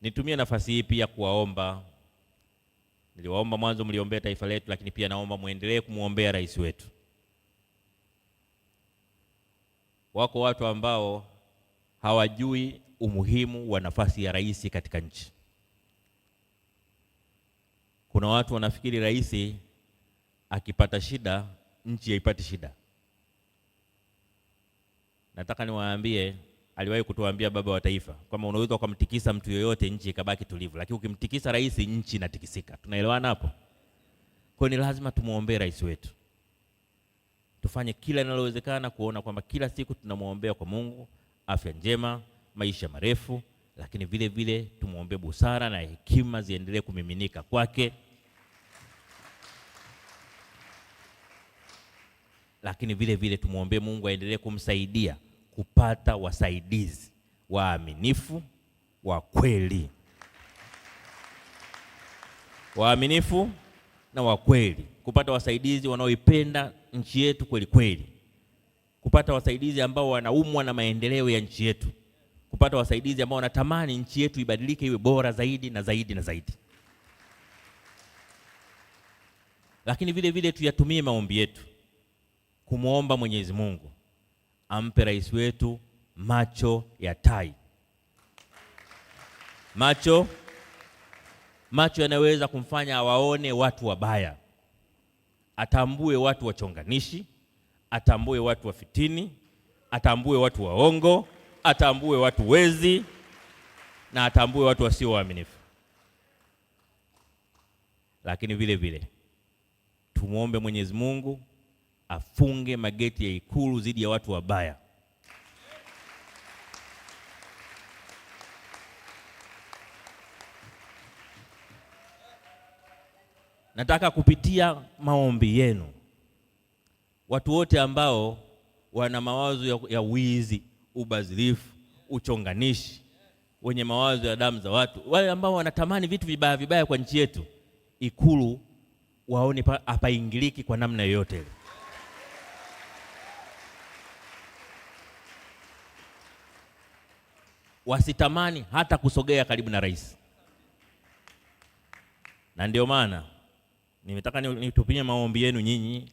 Nitumie nafasi hii pia kuwaomba. Niliwaomba mwanzo mliombea taifa letu, lakini pia naomba muendelee kumuombea rais wetu. Wako watu ambao hawajui umuhimu wa nafasi ya rais katika nchi. Kuna watu wanafikiri rais akipata shida, nchi haipati shida. Nataka niwaambie, aliwahi kutuambia baba wa taifa kwamba unaweza kumtikisa mtu yoyote nchi ikabaki tulivu, lakini ukimtikisa rais nchi inatikisika. Tunaelewana hapo? Kwa hiyo ni lazima tumuombee rais wetu. Tufanye kila linalowezekana kuona kwamba kila siku tunamuombea kwa Mungu afya njema, maisha marefu, lakini vile vile tumuombee busara na hekima ziendelee kumiminika kwake. Lakini vile vile tumuombee Mungu aendelee kumsaidia kupata wasaidizi waaminifu, wa kweli. Waaminifu na wa kweli. Kupata wasaidizi wanaoipenda nchi yetu kweli kweli. Kupata wasaidizi ambao wanaumwa na maendeleo ya nchi yetu. Kupata wasaidizi ambao wanatamani nchi yetu ibadilike iwe bora zaidi na zaidi na zaidi. Lakini vile vile tuyatumie maombi yetu kumuomba Mwenyezi Mungu ampe rais wetu macho ya tai. Macho yanaweza kumfanya awaone watu wabaya. Atambue watu wachonganishi, atambue watu wafitini, atambue watu waongo, atambue watu wezi, na atambue watu wasio waaminifu. Lakini vile vile tumuombe Mwenyezi Mungu afunge mageti ya Ikulu dhidi ya watu wabaya. Nataka kupitia maombi yenu, watu wote ambao wana mawazo ya wizi, ubadhirifu, uchonganishi, wenye mawazo ya damu za watu, wale ambao wanatamani vitu vibaya vibaya kwa nchi yetu, Ikulu waone hapaingiliki kwa namna yoyote ile. Wasitamani hata kusogea karibu na rais. Na ndio maana nimetaka nitupie maombi yenu nyinyi,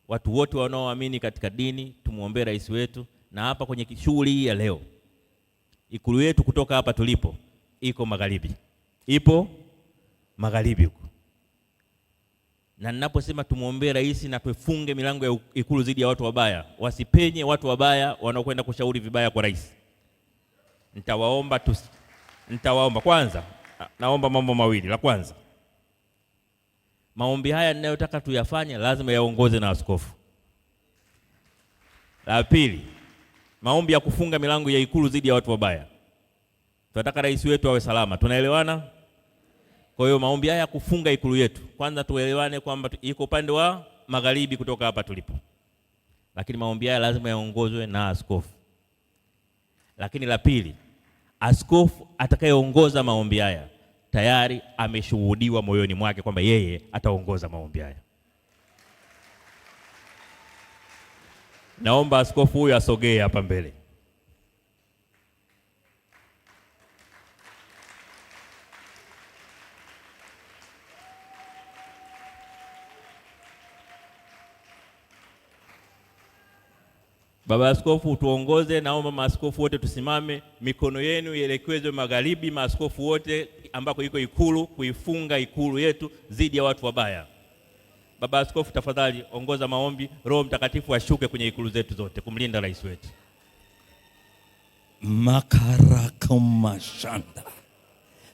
watu wote wanaoamini katika dini, tumuombee rais wetu. Na hapa kwenye shughuli hii ya leo, Ikulu yetu kutoka hapa tulipo iko magharibi. Ipo magharibi huko. Na ninaposema tumuombee rais na tufunge milango ya Ikulu dhidi ya watu wabaya, wasipenye watu wabaya wanaokwenda kushauri vibaya kwa rais. Nitawaomba kwanza, naomba mambo mawili. La kwanza, maombi haya ninayotaka tuyafanye lazima yaongoze na askofu. La pili, maombi ya kufunga milango ya Ikulu dhidi ya watu wabaya. Tunataka rais wetu awe salama. Tunaelewana? Kwa hiyo maombi haya kufunga Ikulu yetu, kwanza tuelewane kwamba iko upande wa magharibi kutoka hapa tulipo. Lakini maombi haya lazima yaongozwe na askofu. Lakini la pili, askofu atakayeongoza maombi haya tayari ameshuhudiwa moyoni mwake kwamba yeye ataongoza maombi haya. Naomba askofu huyu asogee hapa mbele. Baba askofu tuongoze. Naomba maaskofu wote tusimame, mikono yenu ielekezwe magharibi, maaskofu wote ambako iko Ikulu, kuifunga Ikulu yetu dhidi ya watu wabaya. Baba askofu tafadhali ongoza maombi, Roho Mtakatifu ashuke kwenye Ikulu zetu zote kumlinda rais wetu. Makarakamashanda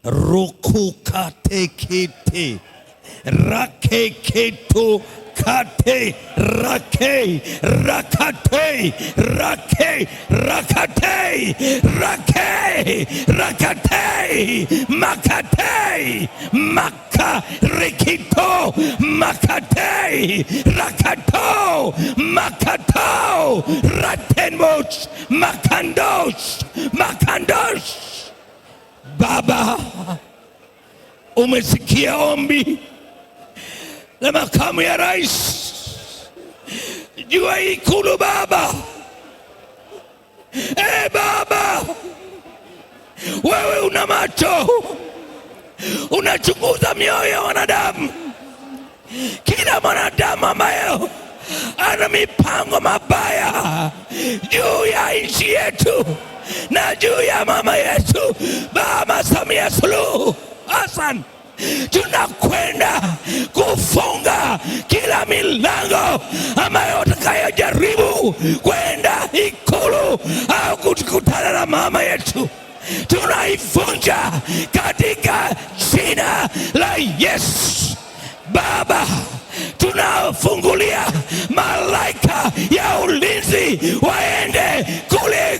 rukukatekete rakeketo kate rake rakate rake rakate rake rakate makate makarikito makate rakato makato ratenmoch makandosh makandosh. Baba, umesikia ombi la makamu ya rais juu ya Ikulu. Baba, Baba, Wewe una macho, unachunguza mioyo ya wanadamu. Kila mwanadamu ambaye ana mipango mabaya juu ya nchi yetu na juu ya mama yetu Mama Samia Suluhu Hassan, tunakwenda kufunga kila milango ambayo utakayojaribu kwenda Ikulu au kukutana na mama yetu. Tunaivunja katika jina la Yesu. Baba, tunafungulia malaika ya ulinzi waende kule